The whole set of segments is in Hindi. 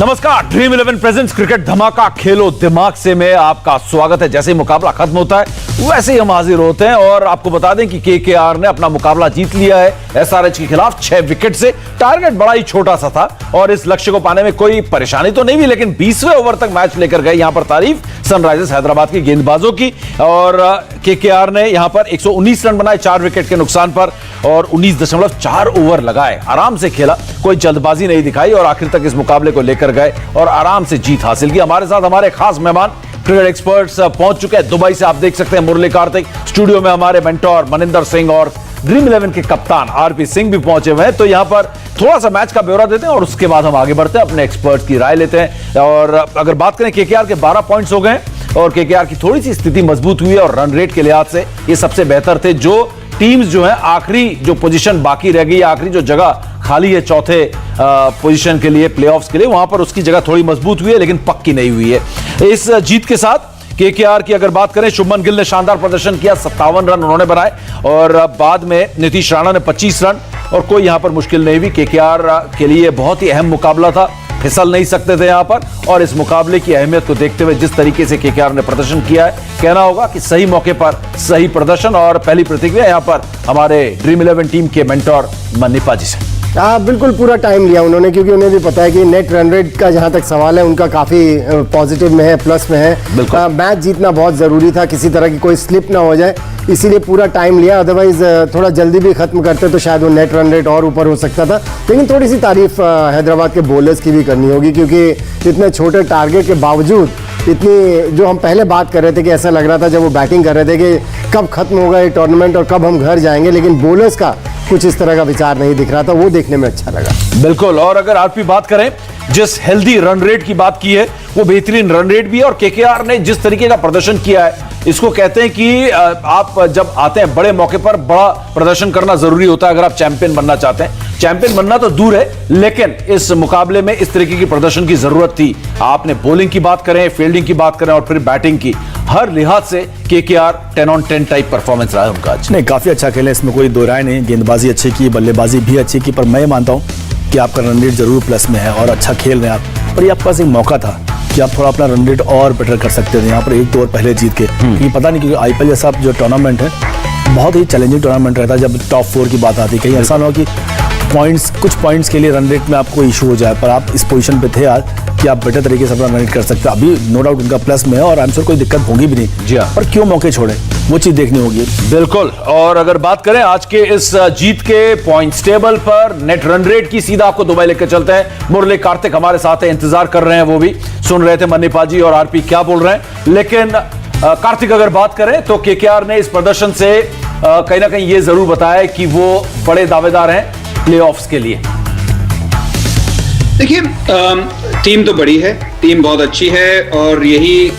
नमस्कार, ड्रीम 11 प्रेजेंट्स क्रिकेट धमाका खेलो दिमाग से में आपका स्वागत है। जैसे ही मुकाबला खत्म होता है वैसे ही हम हाजिर होते हैं और आपको बता दें कि केकेआर ने अपना मुकाबला जीत लिया है एसआरएच के खिलाफ 6 विकेट से। टारगेट बड़ा ही छोटा सा था और इस लक्ष्य को पाने में कोई परेशानी तो नहीं हुई, लेकिन 20वें ओवर तक मैच लेकर गए। यहां पर तारीफ सनराइजर्स हैदराबाद के गेंदबाजों की और केकेआर ने यहां पर 119 रन बनाए 4 विकेट के नुकसान पर और 19.4 ओवर लगाए। आराम से खेला, कोई जल्दबाजी नहीं दिखाई और आखिर तक इस मुकाबले को लेकर गए और आराम से जीत हासिल की। हमारे साथ हमारे खास मेहमान क्रिकेट एक्सपर्ट्स पहुंच चुके हैं दुबई से। आप देख सकते हैं मुरली कार्तिक, स्टूडियो में हमारे मेंटोर मनिंदर सिंह और ड्रीम 11 के कप्तान आरपी सिंह भी पहुंचे हुए हैं। तो यहां पर थोड़ा सा मैच का ब्यौरा देते हैं और उसके बाद हम आगे बढ़ते हैं, अपने एक्सपर्ट्स की राय लेते हैं। और अगर बात करें केकेआर के 12 पॉइंट्स हो गए और केकेआर की थोड़ी सी स्थिति मजबूत हुई है और रन रेट के लिहाज से ये सबसे बेहतर थे। जो टीम्स जो है आखिरी जो पोजीशन बाकी रह गई, आखिरी जो जगह खाली है चौथे पोजीशन के लिए, प्लेऑफ्स के लिए, वहां पर उसकी जगह थोड़ी मजबूत हुई है लेकिन पक्की नहीं हुई है। इस जीत के साथ केकेआर की अगर बात करें, शुभमन गिल ने शानदार प्रदर्शन किया, 57 रन उन्होंने बनाए और बाद में नीतीश राणा ने 25 रन और कोई यहां पर मुश्किल नहीं हुई। केकेआर के लिए बहुत ही अहम मुकाबला था, फिसल नहीं सकते थे यहां पर और इस मुकाबले की अहमियत को देखते हुए जिस तरीके से केकेआर ने प्रदर्शन किया है, कहना होगा कि सही मौके पर सही प्रदर्शन। और पहली प्रतिक्रिया यहां पर हमारे ड्रीम 11 टीम के मेंटोर मन्नीपा जी से। हाँ, बिल्कुल पूरा टाइम लिया उन्होंने, क्योंकि उन्हें भी पता है कि नेट रन रेट का जहाँ तक सवाल है उनका काफ़ी पॉजिटिव में है, प्लस में है। मैच जीतना बहुत ज़रूरी था, किसी तरह की कोई स्लिप ना हो जाए, इसीलिए पूरा टाइम लिया। अदरवाइज थोड़ा जल्दी भी खत्म करते तो शायद वो नेट रन रेट और ऊपर हो सकता था। लेकिन थोड़ी सी तारीफ हैदराबाद के बॉलर्स की भी करनी होगी, क्योंकि इतने छोटे टारगेट के बावजूद इतनी, जो हम पहले बात कर रहे थे कि ऐसा लग रहा था जब वो बैटिंग कर रहे थे कि कब खत्म होगा ये टूर्नामेंट और कब हम घर जाएंगे, लेकिन बॉलर्स का कुछ इस तरह का विचार नहीं दिख रहा था, वो देखने में अच्छा लगा। बिल्कुल। और अगर आरपी बात करें, जिस हेल्दी रन रेट की बात की है वो बेहतरीन रन रेट भी है और केकेआर ने जिस तरीके का प्रदर्शन किया है, इसको कहते हैं कि आप जब आते हैं बड़े मौके पर बड़ा प्रदर्शन करना जरूरी होता है अगर आप चैंपियन बनना चाहते हैं। चैंपियन बनना तो दूर है, लेकिन इस मुकाबले में इस तरीके की प्रदर्शन की जरूरत थी। आपने बॉलिंग की बात करें, फील्डिंग की बात करें और फिर बैटिंग की, हर लिहाज से केकेआर 10 on 10 टाइप परफॉर्मेंस रहा है उनका आज। नहीं, काफी अच्छा खेले, इसमें कोई दो राय नहीं। गेंदबाजी अच्छी की, बल्लेबाजी भी अच्छी की, पर मैं मानता हूं कि आपका रन रेट जरूर प्लस में है और अच्छा खेल रहे हैं आप। पर ये आपके पास एक मौका था कि आप थोड़ा अपना रन रेट और बेटर कर सकते थे यहाँ पर 1 ओवर पहले जीत के। क्योंकि पता नहीं, क्योंकि आईपीएल जैसा जो टूर्नामेंट है बहुत ही चैलेंजिंग टूर्नामेंट रहता है। जब टॉप 4 की बात आती है, कहीं ऐसा ना हो कि कुछ पॉइंट्स के लिए रन रेट में आपको इशू हो जाए, पर आप इस पोजीशन पे थे आज कि आप बेटर तरीके से अपना रन रेट कर सकते हैं। अभी नो डाउट उनका प्लस में है और आई एम श्योर कोई दिक्कत होगी भी नहीं। जी हाँ, पर क्यों मौके छोड़े, वो चीज देखनी होगी। बिल्कुल। और अगर बात करें आज के इस जीत के पॉइंट्स टेबल पर, नेट रन रेट की, सीधा आपको दुबई लेकर चलते हैं। मुरली कार्तिक हमारे साथ है, इंतजार कर रहे हैं, वो भी सुन रहे थे मन्नीपा जी और आरपी क्या बोल रहे हैं। लेकिन कार्तिक अगर बात करें तो केकेआर ने इस प्रदर्शन से कहीं ना कहीं ये जरूर बताया कि वो बड़े दावेदार हैं प्लेऑफ्स के लिए। देखिए, टीम तो बड़ी है, टीम बहुत अच्छी है और यही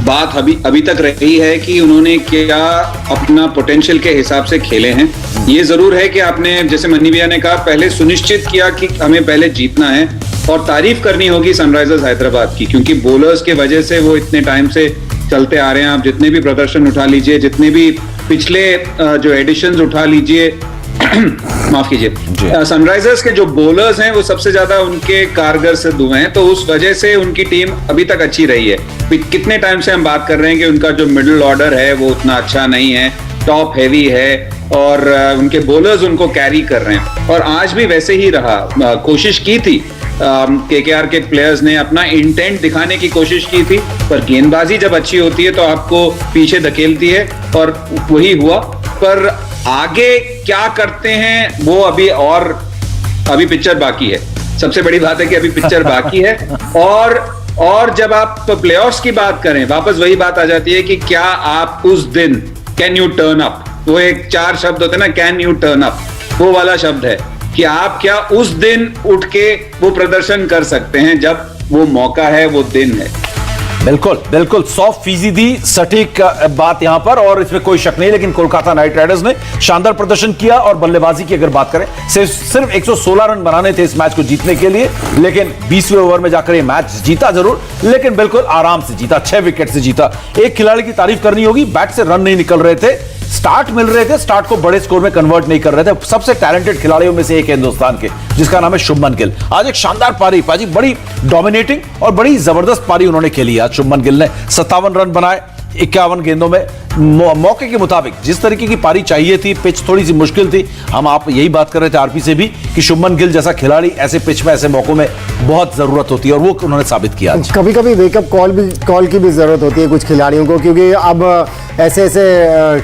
बात अभी तक रही है कि उन्होंने क्या अपना पोटेंशियल के हिसाब से खेले हैं। ये जरूर है कि आपने, जैसे मन्नी भैया ने कहा, पहले सुनिश्चित किया कि हमें पहले जीतना है और तारीफ करनी होगी सनराइजर्स हैदराबाद की, क्योंकि बॉलर्स के वजह से वो इतने टाइम से चलते आ रहे हैं। आप जितने भी प्रदर्शन उठा लीजिए, जितने भी पिछले जो एडिशंस उठा लीजिए माफ कीजिए, सनराइजर्स के जो बॉलर्स हैं वो सबसे ज्यादा उनके कारगर सिद्ध हुए हैं, तो उस वजह से उनकी टीम अभी तक अच्छी रही है। कितने टाइम से हम बात कर रहे हैं कि उनका जो मिडिल ऑर्डर है वो उतना अच्छा नहीं है, टॉप हैवी है और उनके बॉलर्स उनको कैरी कर रहे हैं और आज भी वैसे ही रहा। कोशिश की थी केकेआर के प्लेयर्स ने, अपना इंटेंट दिखाने की कोशिश की थी, पर गेंदबाजी जब अच्छी होती है तो आपको पीछे धकेलती है और वही हुआ। पर आगे क्या करते हैं वो अभी पिक्चर बाकी है। सबसे बड़ी बात है कि अभी पिक्चर बाकी है और जब आप प्लेऑफ्स की बात करें, वापस वही बात आ जाती है कि क्या आप उस दिन, कैन यू टर्न अप, वो एक 4 शब्द होते हैं ना, कैन यू टर्न अप, वो वाला शब्द है कि आप क्या उस दिन उठ के वो प्रदर्शन कर सकते हैं जब वो मौका है, वो दिन है। बिल्कुल बिल्कुल 100% सटीक बात यहां पर और इसमें कोई शक नहीं। लेकिन कोलकाता नाइट राइडर्स ने शानदार प्रदर्शन किया और बल्लेबाजी की अगर बात करें, सिर्फ 116 रन बनाने थे इस मैच को जीतने के लिए, लेकिन 20वें ओवर में जाकर ये मैच जीता जरूर, लेकिन बिल्कुल आराम से जीता, 6 विकेट से जीता। एक खिलाड़ी की तारीफ करनी होगी, बैट से रन नहीं निकल रहे थे, स्टार्ट मिल रहे थे, स्टार्ट को बड़े स्कोर में कन्वर्ट नहीं कर रहे थे। सबसे टैलेंटेड खिलाड़ियों में से एक है हिंदुस्तान के, जिसका नाम है शुभमन गिल। आज एक शानदार पारी, पाजी बड़ी डोमिनेटिंग और बड़ी जबरदस्त पारी उन्होंने खेली। आज शुभमन गिल ने 57 रन बनाए 51 गेंदों में। मौके के मुताबिक जिस तरीके की पारी चाहिए थी, पिच थोड़ी सी मुश्किल थी। हम आप यही बात कर रहे थे आरपी से भी कि शुभमन गिल जैसा खिलाड़ी ऐसे पिच में, ऐसे मौकों में बहुत जरूरत होती है, और वो उन्होंने साबित किया। कभी कभी वेकअप कॉल की भी जरूरत होती है कुछ खिलाड़ियों को, क्योंकि अब ऐसे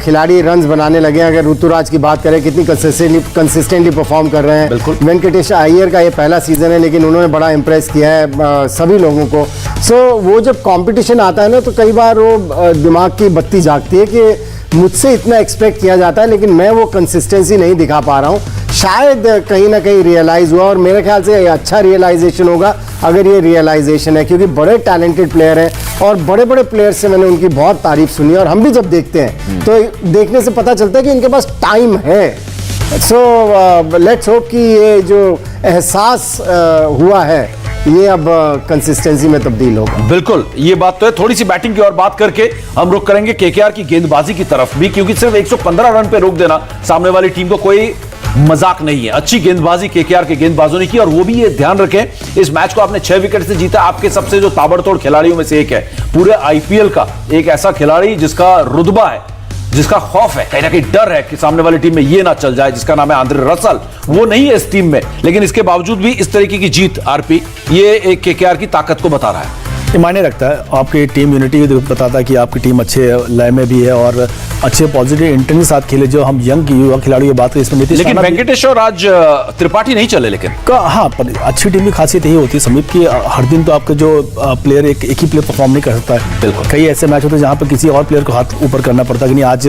खिलाड़ी रन्स बनाने लगे हैं। अगर ऋतुराज की बात करें, कितनी कंसिस्टेंटली परफॉर्म कर रहे हैं। वेंकटेश अय्यर का ये पहला सीजन है, लेकिन उन्होंने बड़ा इंप्रेस किया है सभी लोगों को। सो वो जब कंपटीशन आता है ना, तो कई बार वो दिमाग की बत्ती जागती है कि मुझसे इतना एक्सपेक्ट किया जाता है, लेकिन मैं वो कंसिस्टेंसी नहीं दिखा पा रहा हूँ। शायद कहीं ना कहीं रियलाइज हुआ, और मेरे ख्याल से अच्छा रियलाइजेशन होगा अगर ये रियलाइजेशन है, क्योंकि बड़े टैलेंटेड प्लेयर हैं और बड़े बड़े प्लेयर से मैंने उनकी बहुत तारीफ सुनी। और हम भी जब देखते हैं तो देखने से पता चलता है कि इनके पास टाइम है। सो लेट्स होप कि ये जो एहसास हुआ है ये अब कंसिस्टेंसी में तब्दील होगा। बिल्कुल, ये बात तो है। थोड़ी सी बैटिंग की और बात करके हम रुक करेंगे केकेआर की गेंदबाजी की तरफ भी, क्योंकि सिर्फ 115 रन पे रोक देना सामने वाली टीम को कोई मजाक नहीं है। अच्छी गेंदबाजी केकेआर के गेंदबाजों ने की, और वो भी ये ध्यान रखें, इस मैच को आपने 6 विकेट से जीता। आपके सबसे जो ताबड़तोड़ खिलाड़ियों में से एक है पूरे आईपीएल का, एक ऐसा खिलाड़ी जिसका रुतबा है, जिसका खौफ है, कहीं ना कहीं डर है कि सामने वाली टीम में ये ना चल जाए, जिसका नाम है आंद्रे रसल। वो नहीं है इस टीम में, लेकिन इसके बावजूद भी इस तरीके की जीत आरपी, ये एक केकेआर की ताकत को बता रहा है। ये मायने रखता है, आपकी टीम यूनिटी बताता है कि आपकी टीम अच्छे लय में भी है और अच्छे पॉजिटिव इंटेंट के साथ खेले। जो हम यंग युवा खिलाड़ियों की बात करें, इसमें नीतीश लेकिन राणा वेंकटेश और आज त्रिपाठी नहीं चले, लेकिन हाँ, पर अच्छी टीम की खासियत यही होती है समीप की, हर दिन तो आपके जो प्लेयर एक ही प्लेयर परफॉर्म नहीं कर सकता है। बिल्कुल, कई ऐसे मैच होते हैं जहाँ पर किसी और प्लेयर को हाथ ऊपर करना पड़ता है कि नहीं आज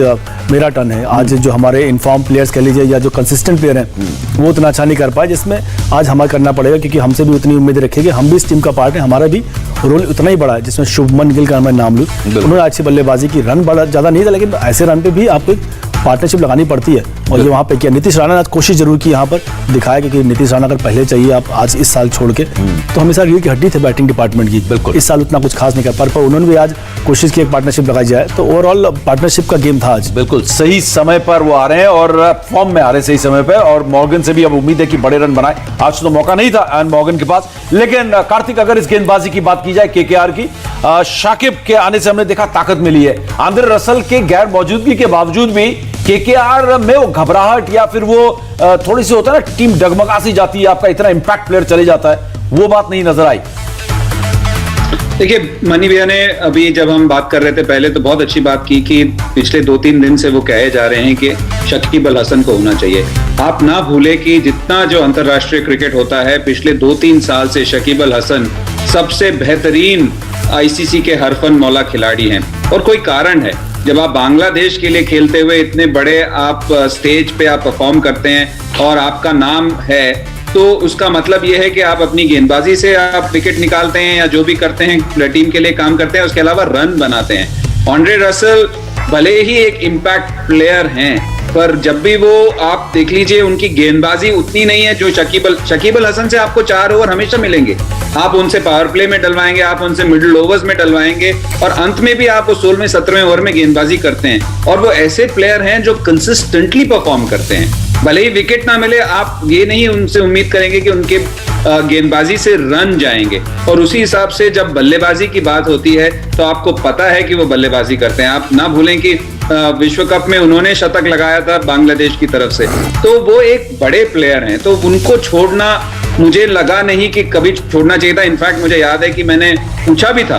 मेरा टर्न है। आज जो हमारे इन्फॉर्म प्लेयर्स कह लीजिए या जो कंसिस्टेंट प्लेयर हैं वो उतना अच्छा नहीं कर पाए, जिसमें आज हमारा करना पड़ेगा, क्योंकि हमसे भी उतनी उम्मीद रखेंगे। हम भी इस टीम का पार्ट है, हमारा भी रोल उतना ही बड़ा है, जिसमें शुभमन गिल का मैं नाम लूँ। उन्होंने अच्छी बल्लेबाजी की, रन बड़ा ज़्यादा नहीं था, लेकिन ऐसे रन पे भी आपको पार्टनरशिप लगानी पड़ती है, और ये वहाँ पे किया। नीतीश राणा ने आज कोशिश जरूर की यहाँ पर दिखाया, क्योंकि नीतीश राणा अगर पहले चाहिए आप आज इस साल छोड़ के, तो हमेशा रीढ़ की हड्डी थे बैटिंग डिपार्टमेंट की। बिल्कुल, इस साल उतना कुछ खास नहीं कर पा, पर उन्होंने भी आज कोशिश की एक पार्टनरशिप लगाई जाए, तो ओवरऑल पार्टनरशिप का गेम था आज। बिल्कुल सही समय पर वो आ रहे हैं और फॉर्म में आ रहे हैं सही समय पर, और मॉर्गन से भी अब उम्मीद है कि बड़े रन बनाए। आज तो मौका नहीं था एंड मॉर्गन के पास, लेकिन कार्तिक अगर इस गेंदबाजी की बात की जाए केकेआर की, शाकिब के आने से हमने देखा ताकत मिली है। आंद्रे रसल के गैर मौजूदगी के बावजूद भी केकेआर में वो घबराहट या फिर वो थोड़ी सी होता है ना, टीम डगमगा सी जाती है, आपका इतना इंपैक्ट प्लेयर चले जाता है, वो बात नहीं नजर आई। देखिए, मनी भैया ने अभी जब हम बात कर रहे थे पहले, तो बहुत अच्छी बात की कि पिछले 2-3 दिन से वो कहे जा रहे हैं कि शकीब अल हसन को होना चाहिए। आप ना भूले कि जितना जो अंतरराष्ट्रीय क्रिकेट होता है, पिछले 2-3 साल से शकीब अल हसन सबसे बेहतरीन आईसीसी के हरफन मौला खिलाड़ी हैं, और कोई कारण है। जब आप बांग्लादेश के लिए खेलते हुए इतने बड़े आप स्टेज पे आप परफॉर्म करते हैं और आपका नाम है, तो उसका मतलब यह है कि आप अपनी गेंदबाजी से आप विकेट निकालते हैं या जो भी करते हैं टीम के लिए काम करते हैं, उसके अलावा रन बनाते हैं। आंद्रे रसल भले ही एक इम्पैक्ट प्लेयर हैं, पर जब भी वो आप देख लीजिए, उनकी गेंदबाजी उतनी नहीं है जो शकीब अल हसन से आपको 4 ओवर हमेशा मिलेंगे। आप उनसे पावर प्ले में डलवाएंगे, आप उनसे मिडिल ओवर्स में डलवाएंगे, और अंत में भी आप वो 16वें 17वें ओवर में गेंदबाजी करते हैं। और वो ऐसे प्लेयर हैं जो कंसिस्टेंटली परफॉर्म करते हैं। भले ही विकेट ना मिले, आप ये नहीं उनसे उम्मीद करेंगे कि उनके गेंदबाजी से रन जाएंगे। और उसी हिसाब से जब बल्लेबाजी की बात होती है, तो आपको पता है कि वो बल्लेबाजी करते हैं। आप ना भूलें कि विश्व कप में उन्होंने शतक लगाया था बांग्लादेश की तरफ से, तो वो एक बड़े प्लेयर हैं, तो उनको छोड़ना मुझे लगा नहीं कि कभी छोड़ना चाहिए था। इनफैक्ट मुझे याद है कि मैंने पूछा भी था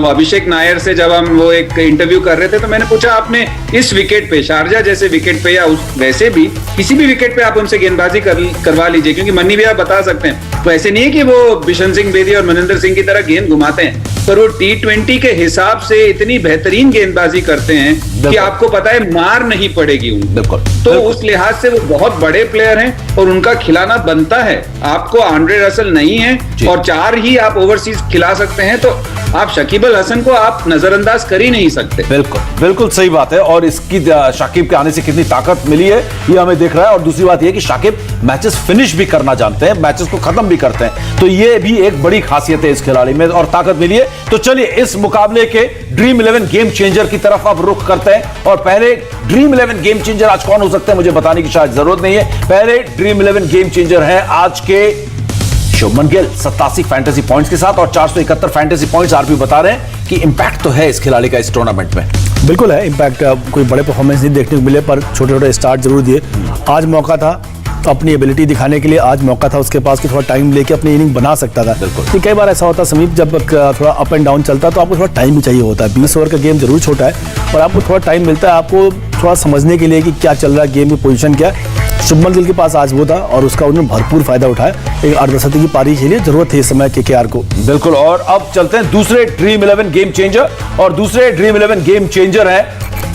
अभिषेक नायर से, जब हम वो एक इंटरव्यू कर रहे थे, तो मैंने पूछा आपने इस विकेट पे, शारजा जैसे विकेट पे या वैसे भी किसी भी विकेट पे आप उनसे गेंदबाजी करवा लीजिए, क्योंकि मन्नी भी आप बता सकते हैं। तो ऐसे नहीं है कि वो बिशन सिंह बेदी और मनिंदर सिंह की तरह गेंद घुमाते हैं, पर वो T20 के हिसाब से इतनी बेहतरीन गेंदबाजी करते हैं कि आपको पता है मार नहीं पड़ेगी उनको। तो उस लिहाज से वो बहुत बड़े प्लेयर हैं और उनका खिलाना बनता है। आपको आंद्रे रसल नहीं है और 4 ही आप ओवरसीज खिला सकते हैं, तो आप शकीब अल हसन को आप नजरअंदाज कर ही नहीं सकते। बिल्कुल बिल्कुल सही बात है, और इसकी शाकिब के आने से कितनी ताकत मिली है ये हमें दिख रहा है। और दूसरी बात ये कि शाकिब मैचेस फिनिश भी करना जानते हैं, मैचेस को खत्म भी करते हैं, तो ये भी एक बड़ी खासियत है इस खिलाड़ी में, और ताकत मिली है। तो चलिए इस मुकाबले के ड्रीम 11 गेम चेंजर की तरफ अब रुख करते हैं। और पहले ड्रीम 11 गेम चेंजर आज कौन हो सकते हैं मुझे बताने की शायद जरूरत नहीं है। पहले ड्रीम 11 गेम चेंजर हैं आज के शुभमन गिल 87 फैंटेसी पॉइंट्स के साथ और 471 फैंटेसी पॉइंट्स। आरपी बता रहे हैं कि इंपैक्ट तो है इस खिलाड़ी का इस टूर्नामेंट में। बिल्कुल है इम्पैक्ट। कोई बड़े परफॉर्मेंस नहीं देखने को मिले पर छोटे छोटे स्टार्ट जरूर दिए। आज मौका था अपनी एबिलिटी दिखाने के लिए, आज मौका था उसके पास कि थोड़ा टाइम लेके अपनी इनिंग बना सकता था। बिल्कुल। कई बार ऐसा होता है समीप, जब थोड़ा अप एंड डाउन चलता है तो आपको थोड़ा टाइम भी चाहिए होता है। 20 ओवर का गेम जरूर छोटा है और आपको थोड़ा टाइम मिलता है आपको थोड़ा समझने के लिए कि क्या चल रहा है, गेम की पोजीशन क्या है। शुभमन गिल के पास आज वो था और उसका उन्होंने भरपूर फायदा उठाया। एक अर्धशतकी की पारी खेली, जरूरत थी इस समय केकेआर को। बिल्कुल। और अब चलते हैं दूसरे ड्रीम 11 गेम चेंजर। और दूसरे ड्रीम 11 गेम चेंजर है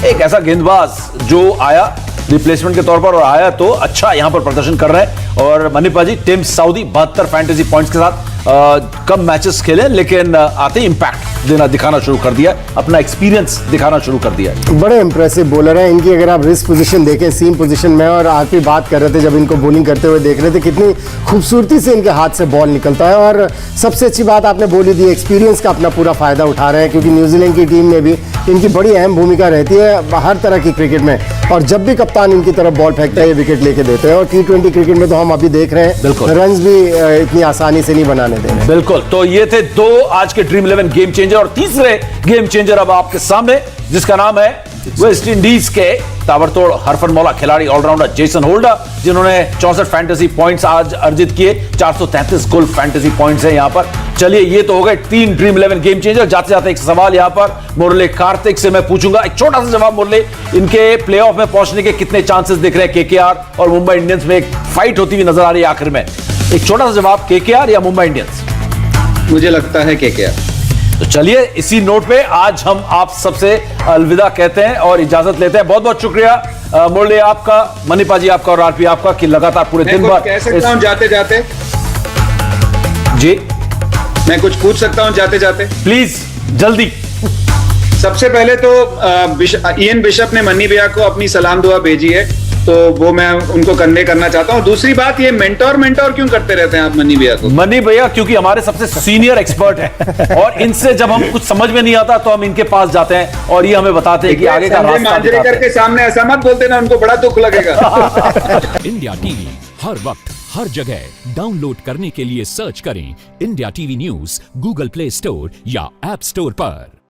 एक ऐसा गेंदबाज जो आया रिप्लेसमेंट के तौर पर और आया तो अच्छा यहां पर प्रदर्शन कर रहे हैं। और मनीपा जी, टिम साउदी 72 फैंटेसी पॉइंट्स के साथ कम मैचेस खेले लेकिन आते ही इंपैक्ट दिखाना शुरू कर दिया, अपना एक्सपीरियंस दिखाना शुरू कर दिया। बड़े इंप्रेसिव बॉलर हैं इनकी। अगर आप रिस्ट पोजीशन देखें, सीम पोजीशन में, और आरपी बात कर रहे थे जब इनको बॉलिंग करते हुए देख रहे थे कितनी खूबसूरती से इनके हाथ से बॉल निकलता है। और सबसे अच्छी बात आपने बोली दी, एक्सपीरियंस का अपना पूरा फायदा उठा रहे हैं क्योंकि न्यूजीलैंड की टीम में भी इनकी बड़ी अहम भूमिका रहती है हर तरह की क्रिकेट में। और जब भी कप्तान इनकी तरफ बॉल फेंकता है ये विकेट लेके देते हैं। और T20 क्रिकेट में तो हम अभी देख रहे हैं रन्स भी इतनी आसानी से नहीं बनाने दे रहे। बिल्कुल। तो ये थे दो आज के ड्रीम 11 गेम चेंजर। और तीसरे गेम चेंजर अब आपके सामने, जिसका नाम है वेस्ट इंडीज के ताबड़तोड़ हरफनमौला खिलाड़ी ऑलराउंडर जेसन होल्डर, जिन्होंने 64 फैंटेसी पॉइंट्स आज अर्जित किए। 433 कुल फैंटेसी पॉइंट्स हैं यहां पर। चलिए ये तो हो गए 3 ड्रीम 11 गेम चेंजर। जाते जाते एक सवाल यहां पर मुरली कार्तिक से मैं पूछूंगा, एक छोटा सा जवाब मुरली, इनके प्लेऑफ में पहुंचने के कितने चांसेस दिख रहे हैं केकेआर और मुंबई इंडियंस में? एक फाइट होती हुई नजर आ रही है आखिर में, एक छोटा सा जवाब, केकेआर या मुंबई इंडियंस? मुझे लगता है केकेआर। तो चलिए इसी नोट पे आज हम आप सबसे अलविदा कहते हैं और इजाजत लेते हैं। बहुत बहुत शुक्रिया मुरली आपका, मनीपा जी आपका और आरपी आपका कि लगातार पूरे दिन भर। कह सकता हूं जाते जाते जी, मैं कुछ पूछ सकता हूं जाते जाते? प्लीज जल्दी। सबसे पहले तो इयन बिशप ने मनी भैया को अपनी सलाम दुआ भेजी है, तो वो मैं उनको कन्वे करना चाहता हूं। दूसरी बात, ये मेंटोर क्यों करते रहते हैं आप मनी भैया को? मनी भैया क्योंकि हमारे सबसे सीनियर एक्सपर्ट हैं और इनसे जब हम कुछ समझ में नहीं आता तो हम इनके पास जाते हैं और ये हमें बताते हैं कि आगे का रास्ता दिखाते हैं। के सामने ऐसा मत बोलते ना, उनको बड़ा दुख लगेगा। इंडिया टीवी हर वक्त हर जगह डाउनलोड करने के लिए सर्च करें India TV news Google play store या ऐप स्टोर पर।